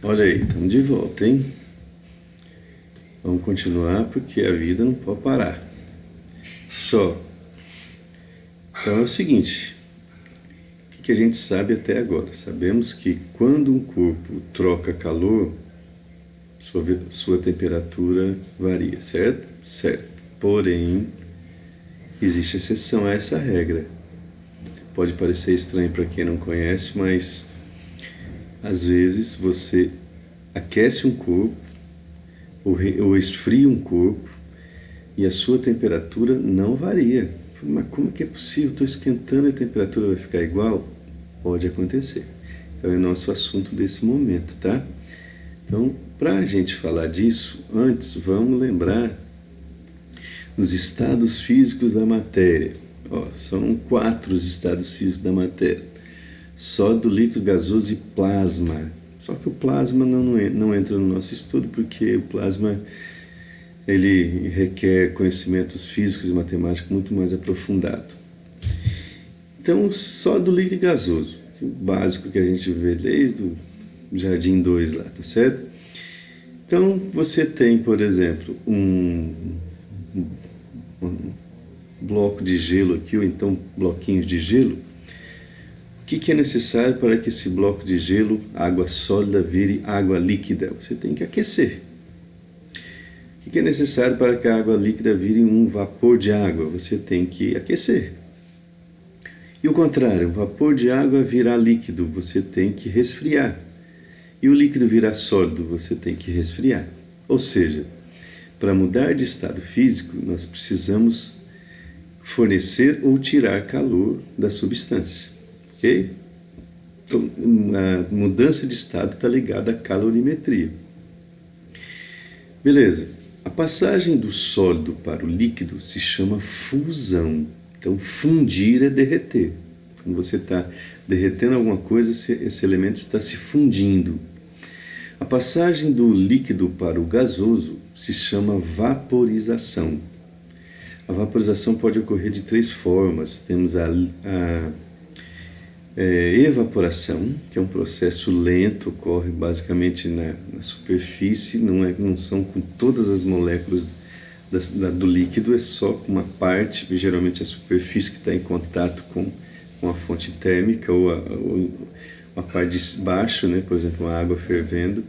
Olha aí, estamos de volta, hein? Vamos continuar porque a vida não pode parar. Só. Então é o seguinte, o que a gente sabe até agora? Sabemos que quando um corpo troca calor, sua temperatura varia, certo? Certo. Porém, existe exceção a essa regra. Pode parecer estranho para quem não conhece, mas às vezes você aquece um corpo ou esfria um corpo e a sua temperatura não varia. Mas como é que é possível? Estou esquentando e a temperatura vai ficar igual? Pode acontecer. Então é nosso assunto desse momento, tá? Então, para a gente falar disso, antes vamos lembrar dos estados físicos da matéria. São 4 os estados físicos da matéria: sólido, líquido, gasoso e plasma. Só que o plasma não entra no nosso estudo porque o plasma ele requer conhecimentos físicos e matemáticos muito mais aprofundados. Então, sólido, líquido e gasoso, o básico que a gente vê desde o Jardim 2 lá, tá certo? Então, você tem, por exemplo, um bloco de gelo aqui, ou então bloquinhos de gelo. O que é necessário para que esse bloco de gelo, água sólida, vire água líquida? Você tem que aquecer. O que é necessário para que a água líquida vire um vapor de água? Você tem que aquecer. E o contrário, o vapor de água virar líquido, você tem que resfriar. E o líquido virar sólido, você tem que resfriar. Ou seja, para mudar de estado físico, nós precisamos fornecer ou tirar calor da substância. Ok? Então, a mudança de estado está ligada à calorimetria. Beleza. A passagem do sólido para o líquido se chama fusão. Então, fundir é derreter. Quando você está derretendo alguma coisa, esse elemento está se fundindo. A passagem do líquido para o gasoso se chama vaporização. A vaporização pode ocorrer de 3 formas. Temos a evaporação, que é um processo lento, ocorre basicamente na superfície, não são com todas as moléculas do líquido, é só com uma parte, geralmente a superfície que está em contato com a fonte térmica ou a parte de baixo, né? Por exemplo, a água fervendo.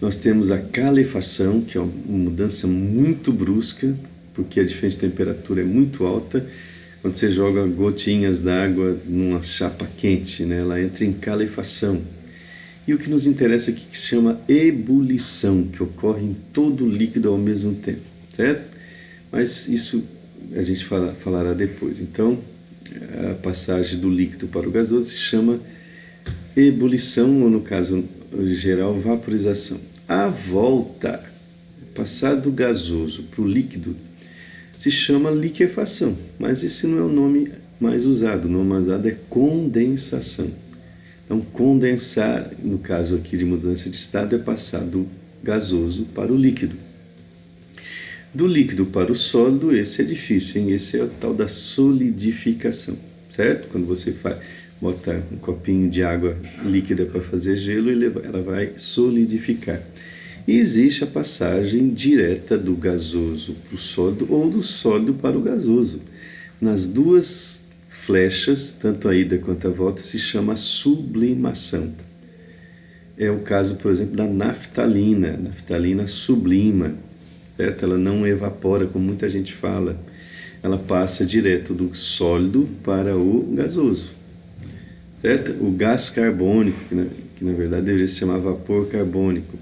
Nós temos a calefação, que é uma mudança muito brusca, porque a diferença de temperatura é muito alta. Quando você joga gotinhas d'água numa chapa quente, né, ela entra em calefação. E o que nos interessa aqui que se chama ebulição, que ocorre em todo o líquido ao mesmo tempo, certo? Mas isso a gente falará depois. Então, a passagem do líquido para o gasoso se chama ebulição, ou no caso geral, vaporização. A volta, passar do gasoso para o líquido, se chama liquefação, mas esse não é o nome mais usado. O nome mais usado é condensação. Então, condensar, no caso aqui de mudança de estado, é passar do gasoso para o líquido. Do líquido para o sólido, esse é difícil, hein? Esse é o tal da solidificação, certo? Quando você bota um copinho de água líquida para fazer gelo, ela vai solidificar. E existe a passagem direta do gasoso para o sólido ou do sólido para o gasoso. Nas 2 flechas, tanto a ida quanto a volta, se chama sublimação. É o caso, por exemplo, da naftalina. A naftalina sublima, certo? Ela não evapora, como muita gente fala. Ela passa direto do sólido para o gasoso, certo? O gás carbônico, que na verdade deveria se chamar vapor carbônico.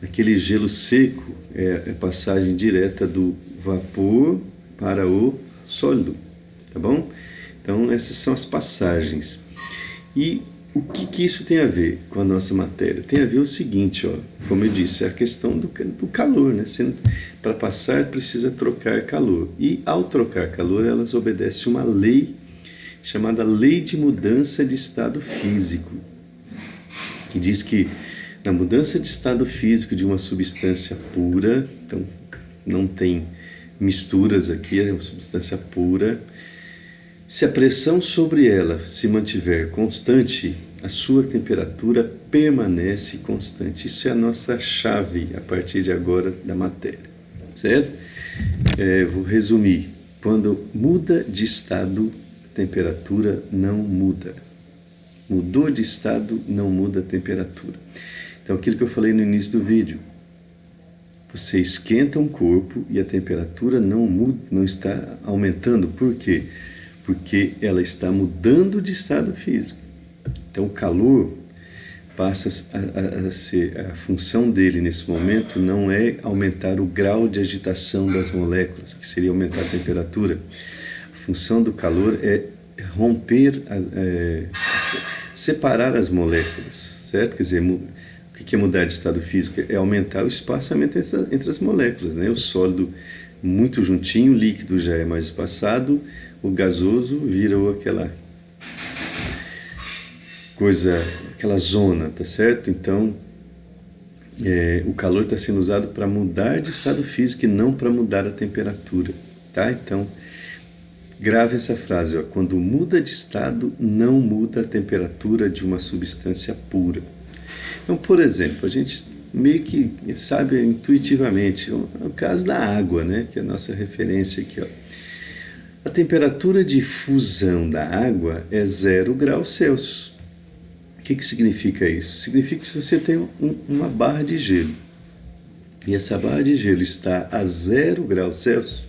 Aquele gelo seco é passagem direta do vapor para o sólido, tá bom? Então, essas são as passagens. E o que isso tem a ver com a nossa matéria? Tem a ver o seguinte, como eu disse, é a questão do calor, né? Para passar, precisa trocar calor. E, ao trocar calor, elas obedecem uma lei chamada Lei de Mudança de Estado Físico, que diz que na mudança de estado físico de uma substância pura, então não tem misturas aqui, é uma substância pura, se a pressão sobre ela se mantiver constante, a sua temperatura permanece constante. Isso é a nossa chave a partir de agora da matéria, certo? Vou resumir. Quando muda de estado, a temperatura não muda. Mudou de estado, não muda a temperatura. Então, aquilo que eu falei no início do vídeo, você esquenta um corpo e a temperatura não muda, não está aumentando. Por quê? Porque ela está mudando de estado físico. Então, o calor passa a ser, a função dele nesse momento não é aumentar o grau de agitação das moléculas, que seria aumentar a temperatura. A função do calor é romper, separar as moléculas, certo? Quer dizer, o que é mudar de estado físico? É aumentar o espaçamento entre as moléculas, né? O sólido muito juntinho, o líquido já é mais espaçado, o gasoso virou aquela coisa, aquela zona, tá certo? Então, o calor está sendo usado para mudar de estado físico e não para mudar a temperatura, tá? Então, grave essa frase, ó, quando muda de estado, não muda a temperatura de uma substância pura. Então, por exemplo, a gente meio que sabe intuitivamente, o caso da água, né, que é a nossa referência aqui, ó. A temperatura de fusão da água é 0 graus Celsius. O que significa isso? Significa que se você tem uma barra de gelo e essa barra de gelo está a 0 graus Celsius,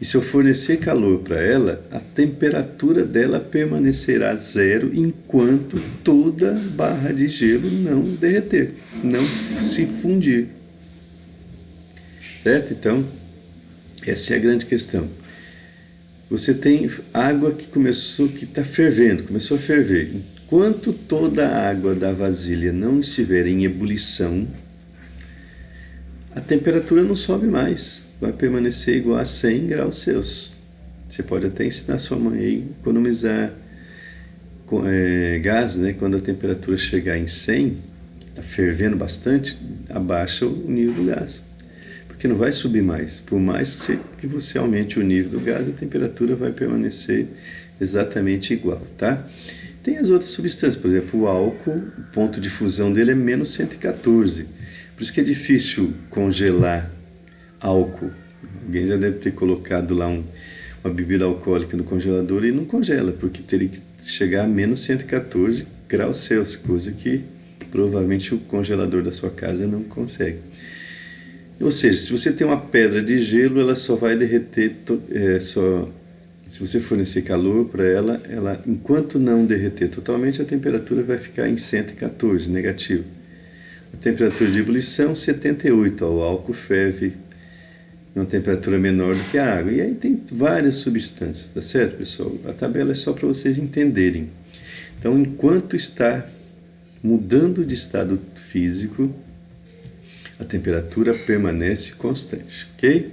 e se eu fornecer calor para ela, a temperatura dela permanecerá zero enquanto toda barra de gelo não derreter, não se fundir. Certo? Então, essa é a grande questão. Você tem água que está fervendo, começou a ferver. Enquanto toda a água da vasilha não estiver em ebulição, a temperatura não sobe mais, vai permanecer igual a 100 graus Celsius. Você pode até ensinar sua mãe a economizar gás, né? Quando a temperatura chegar em 100, está fervendo bastante, abaixa o nível do gás, porque não vai subir mais. Por mais que você aumente o nível do gás, a temperatura vai permanecer exatamente igual, tá? Tem as outras substâncias, por exemplo, o álcool, o ponto de fusão dele é menos 114. Por isso que é difícil congelar álcool. Alguém já deve ter colocado lá uma bebida alcoólica no congelador e não congela, porque teria que chegar a menos 114 graus Celsius, coisa que provavelmente o congelador da sua casa não consegue. Ou seja, se você tem uma pedra de gelo, ela só vai derreter, se você fornecer calor para ela, enquanto não derreter totalmente, a temperatura vai ficar em 114, negativo. A temperatura de ebulição, 78, o álcool ferve em uma temperatura menor do que a água. E aí tem várias substâncias, tá certo, pessoal? A tabela é só para vocês entenderem. Então, enquanto está mudando de estado físico, a temperatura permanece constante, ok?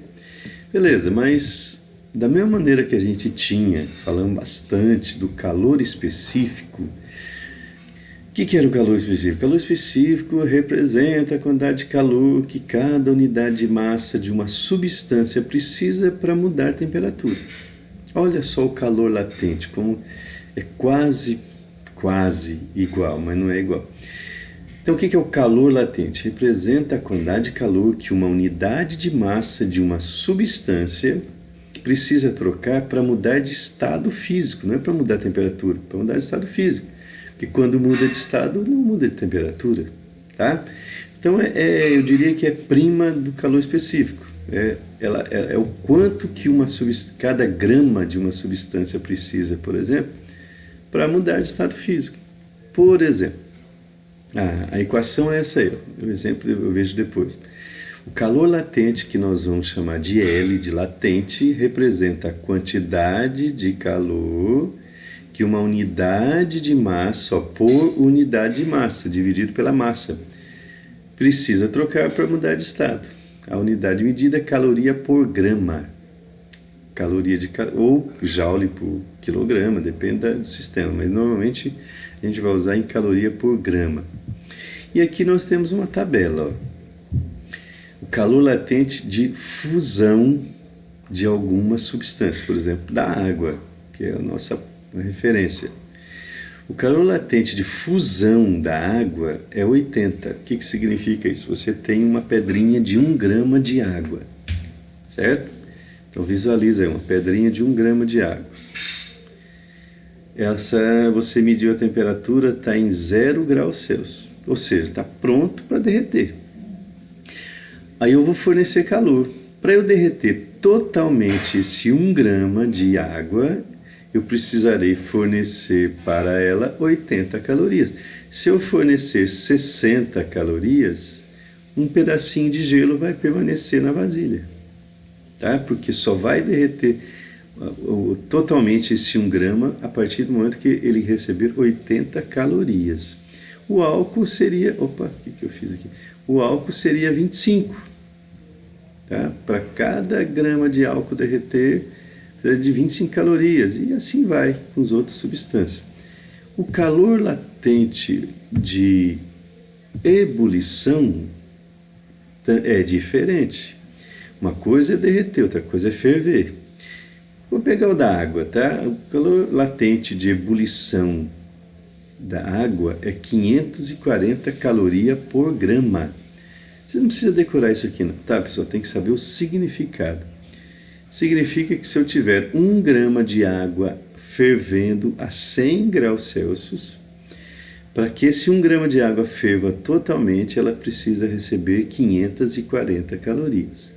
Beleza, mas da mesma maneira que a gente tinha, falando bastante do calor específico, o que era o calor específico? O calor específico representa a quantidade de calor que cada unidade de massa de uma substância precisa para mudar a temperatura. Olha só o calor latente, como é quase igual, mas não é igual. Então, o que é o calor latente? Representa a quantidade de calor que uma unidade de massa de uma substância precisa trocar para mudar de estado físico. Não é para mudar a temperatura, é para mudar de estado físico. Porque quando muda de estado, não muda de temperatura, tá? Então, eu diria que é prima do calor específico. É o quanto que cada grama de uma substância precisa, por exemplo, para mudar de estado físico. Por exemplo, a equação é essa aí, ó. O exemplo eu vejo depois. O calor latente, que nós vamos chamar de L, de latente, representa a quantidade de calor que uma unidade de massa, por unidade de massa, dividido pela massa, precisa trocar para mudar de estado. A unidade medida é caloria por grama, ou joule por quilograma, depende do sistema, mas normalmente a gente vai usar em caloria por grama. E aqui nós temos uma tabela, ó. O calor latente de fusão de alguma substância, por exemplo, da água, que é a nossa referência. O calor latente de fusão da água é 80. O que significa isso? Você tem uma pedrinha de 1 grama de água, certo? Então visualiza aí, uma pedrinha de 1 grama de água. Essa, você mediu a temperatura, está em 0 graus Celsius, ou seja, está pronto para derreter. Aí eu vou fornecer calor. Para eu derreter totalmente esse 1 grama de água, eu precisarei fornecer para ela 80 calorias. Se eu fornecer 60 calorias, um pedacinho de gelo vai permanecer na vasilha, tá? Porque só vai derreter totalmente esse 1 grama a partir do momento que ele receber 80 calorias. O álcool seria... Opa, o que eu fiz aqui? O álcool seria 25. Tá? Para cada grama de álcool derreter, de 25 calorias, e assim vai com as outras substâncias. O calor latente de ebulição é diferente. Uma coisa é derreter, outra coisa é ferver. Vou pegar o da água, tá? O calor latente de ebulição da água é 540 calorias por grama. Você não precisa decorar isso aqui, não, tá, pessoal? Tem que saber o significado. Significa que se eu tiver 1 grama de água fervendo a 100 graus Celsius, para que esse 1 grama de água ferva totalmente, ela precisa receber 540 calorias.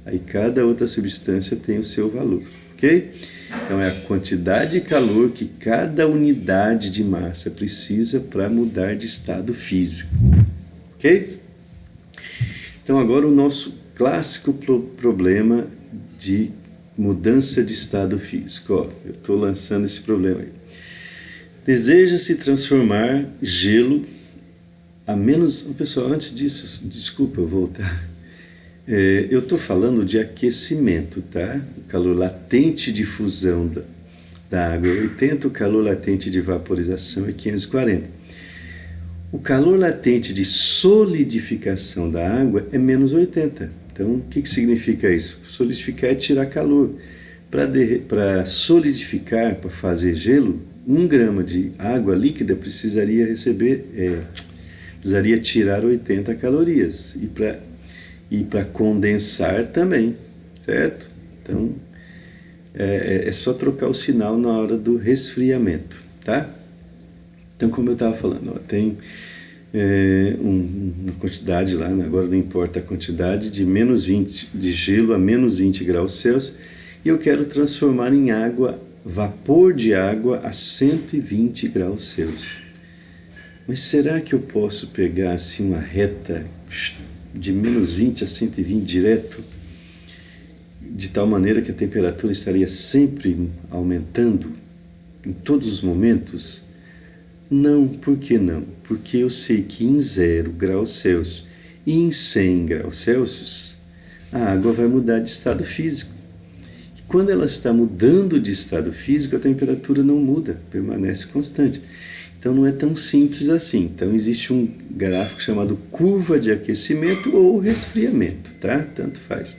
Aí cada outra substância tem o seu valor, ok? Então é a quantidade de calor que cada unidade de massa precisa para mudar de estado físico, ok? Então agora o nosso clássico problema de mudança de estado físico. Ó, eu estou lançando esse problema aí. Deseja-se transformar gelo a menos... Pessoal, antes disso, desculpa eu voltar. Eu estou falando de aquecimento, tá? O calor latente de fusão da água é 80, o calor latente de vaporização é 540. O calor latente de solidificação da água é menos 80. Então, o que significa isso? Solidificar é tirar calor. Para solidificar, para fazer gelo, 1 grama de água líquida precisaria tirar 80 calorias. E para condensar também, certo? Então, é só trocar o sinal na hora do resfriamento, tá? Então, como eu estava falando, ó, tem uma quantidade lá, agora não importa a quantidade, de menos 20, de gelo a menos 20 graus Celsius, e eu quero transformar em água, vapor de água a 120 graus Celsius. Mas será que eu posso pegar assim uma reta de menos 20 a 120 direto, de tal maneira que a temperatura estaria sempre aumentando em todos os momentos? Não, por que não? Porque eu sei que em 0 graus Celsius e em 100 graus Celsius, a água vai mudar de estado físico. E quando ela está mudando de estado físico, a temperatura não muda, permanece constante. Então não é tão simples assim. Então existe um gráfico chamado curva de aquecimento ou resfriamento, tá? Tanto faz.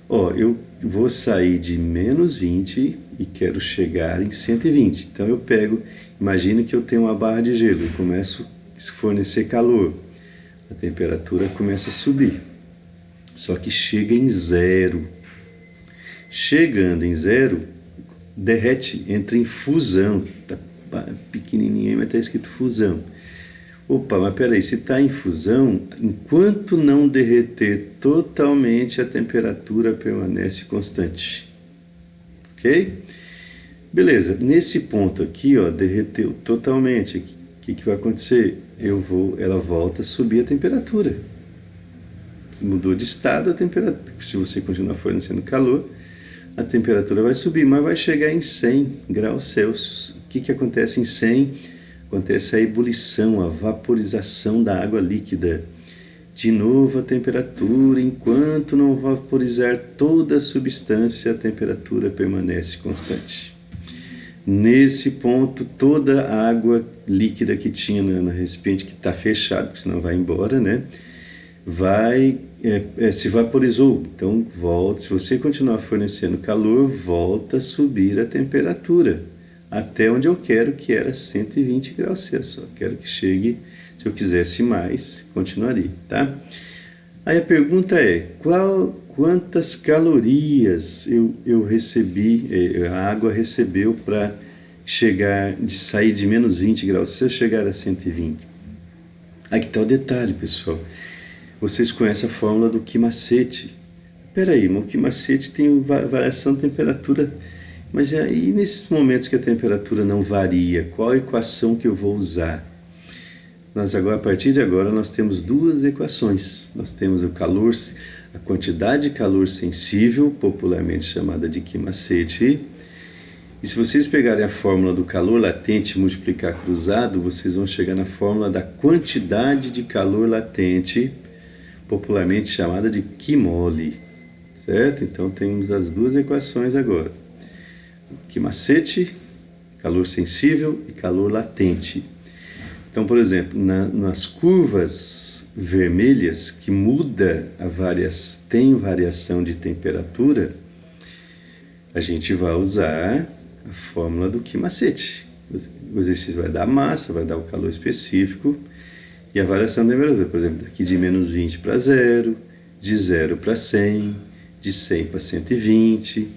Ó, eu vou sair de menos 20 e quero chegar em 120. Então eu pego, imagine que eu tenho uma barra de gelo e começo a fornecer calor. A temperatura começa a subir. Só que chega em 0. Chegando em 0, derrete, entra em fusão. Tá pequenininho, mas está escrito fusão. Opa, mas peraí, se está em fusão, enquanto não derreter totalmente, a temperatura permanece constante. Ok? Beleza, nesse ponto aqui, ó, derreteu totalmente. O que vai acontecer? Ela volta a subir a temperatura. Mudou de estado a temperatura. Se você continuar fornecendo calor, a temperatura vai subir, mas vai chegar em 100 graus Celsius. O que acontece em 100? Acontece a ebulição, a vaporização da água líquida. De novo a temperatura, enquanto não vaporizar toda a substância, a temperatura permanece constante. Nesse ponto, toda a água líquida que tinha no recipiente, que está fechado, porque senão vai embora, né? Se vaporizou. Então, volta. Se você continuar fornecendo calor, volta a subir a temperatura. até onde eu quero, que era 120 graus Celsius. Eu quero que chegue, se eu quisesse mais, continuaria, tá? Aí a pergunta é, quantas calorias eu recebi, a água recebeu para sair de menos 20 graus se eu chegar a 120? Aqui está o detalhe, pessoal. Vocês conhecem a fórmula do Ki-macete. Peraí, o Ki-macete tem variação de temperatura, mas aí nesses momentos que a temperatura não varia, qual a equação que eu vou usar? A partir de agora, nós temos duas equações. Nós temos a quantidade de calor sensível, popularmente chamada de Ki-macete. E se vocês pegarem a fórmula do calor latente e multiplicar cruzado, vocês vão chegar na fórmula da quantidade de calor latente, popularmente chamada de Ki-mole. Certo? Então temos as duas equações agora. Ki-macete, calor sensível e calor latente. Então, por exemplo, nas curvas vermelhas, que tem variação de temperatura, a gente vai usar a fórmula do Ki-macete. O exercício vai dar a massa, vai dar o calor específico e a variação da temperatura. Por exemplo, daqui de menos 20 para 0, de 0 para 100, de 100 para 120.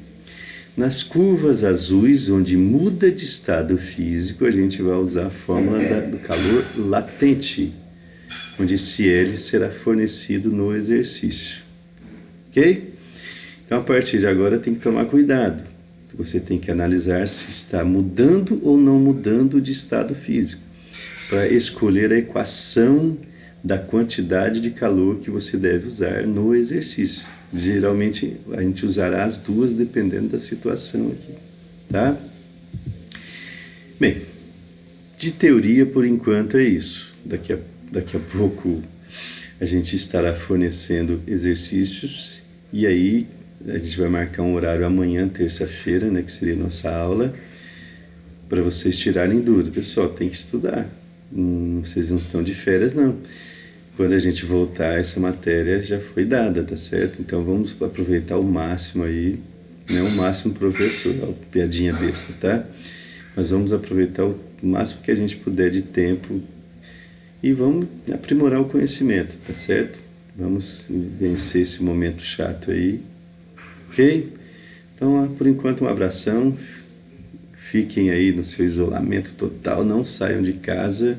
Nas curvas azuis, onde muda de estado físico, a gente vai usar a fórmula do calor latente, onde esse L será fornecido no exercício. Ok? Então, a partir de agora, tem que tomar cuidado. Você tem que analisar se está mudando ou não mudando de estado físico, para escolher a equação da quantidade de calor que você deve usar no exercício. Geralmente a gente usará as duas dependendo da situação aqui, tá? Bem, de teoria por enquanto é isso. Daqui a pouco a gente estará fornecendo exercícios e aí a gente vai marcar um horário amanhã, terça-feira, né, que seria a nossa aula, para vocês tirarem dúvida. Pessoal, tem que estudar. Vocês não estão de férias, não. Quando a gente voltar, essa matéria já foi dada, tá certo? Então vamos aproveitar o máximo aí, não o máximo professor, piadinha besta, tá? Mas vamos aproveitar o máximo que a gente puder de tempo e vamos aprimorar o conhecimento, tá certo? Vamos vencer esse momento chato aí, ok? Então, por enquanto, um abração, fiquem aí no seu isolamento total, não saiam de casa,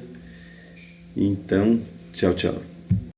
então... Tchau, tchau.